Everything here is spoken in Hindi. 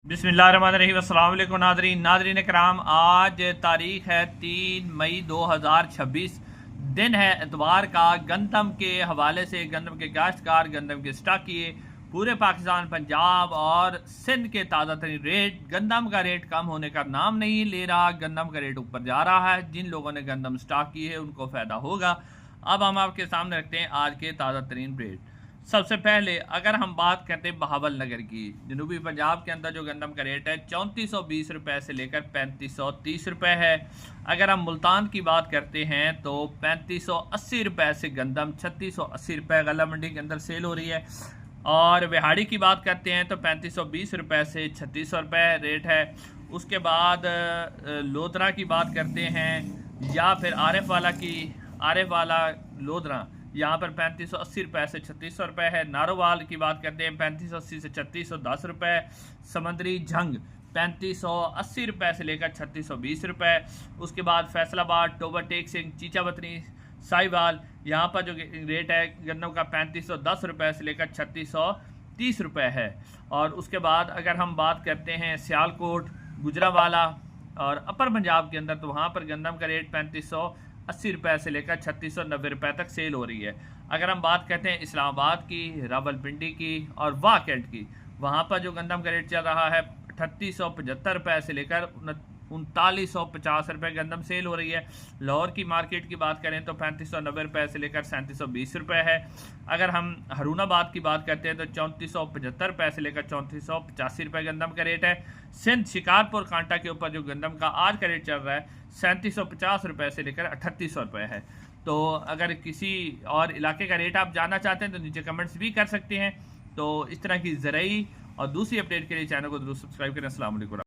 बिस्मिल्लाहिर्रहमानिर्रहीम। अस्सलाम वालेकुम नादरीन कराम, आज तारीख है 3 मई 2026। दिन है इतवार का। गंदम के हवाले से गंदम के काश्तकार, गंदम के स्टाकिए पूरे पाकिस्तान, पंजाब और सिंध के ताज़ा तरीन रेट, गंदम का रेट कम होने का नाम नहीं ले रहा। गंदम का रेट ऊपर जा रहा है। जिन लोगों ने गंदम स्टॉक की है उनको फ़ायदा होगा। अब हम आपके सामने रखते हैं आज के ताज़ा तरीन रेट। सबसे पहले अगर हम बात करते हैं बहावल नगर की, जनूबी पंजाब के अंदर जो गंदम का रेट है 3420 रुपये से लेकर 3530 रुपये है। अगर हम मुल्तान की बात करते हैं तो 3580 रुपये से गंदम 3680 रुपये गला मंडी के अंदर सेल हो रही है। और विहाड़ी की बात करते हैं तो 3520 रुपये से 3600 रुपये रेट है। उसके बाद लोधरा की बात करते हैं या फिर आरिफ वाला लोधरा, यहाँ पर 3580 रुपये से 3600 रुपये है। नारोवाल की बात करते हैं 3580 से 3610 रुपये। समंदरी झंग 3580 रुपये से लेकर 3620 रुपये। उसके बाद फैसलाबाद, टोबर टेक सिंह, चीचा बतनी, साहिवाल, यहाँ पर जो रेट है गन्नम का 3510 रुपये से लेकर 3630 रुपये है। और उसके बाद अगर हम बात करते हैं सियालकोट, गुजरावाला और अपर पंजाब के अंदर, तो वहाँ पर गंदम का रेट 3580 रुपये से लेकर 3690 रुपये तक सेल हो रही है। अगर हम बात करते हैं इस्लामाबाद की, रावलपिंडी की और वाकेंट की, वहाँ पर जो गंदम का रेट चल रहा है 3875 रुपये से लेकर 3950 रुपये गंदम सेल हो रही है। लाहौर की मार्केट की बात करें तो 3590 रुपये से लेकर 3720 रुपये है। अगर हम हरूनाबाद की बात करते हैं तो 3475 रुपये से लेकर 3485 रुपये गंदम का रेट है। सिंध शिकारपुर कांटा के ऊपर जो गंदम का आज का रेट चल रहा है 3750 रुपये से लेकर 3800 रुपये है। तो अगर किसी और इलाके का रेट आप जानना चाहते हैं तो नीचे कमेंट्स भी कर सकते हैं। तो इस तरह की ज़रूरी और दूसरी अपडेट के लिए चैनल को जरूर सब्सक्राइब करें। अस्सलाम वालेकुम।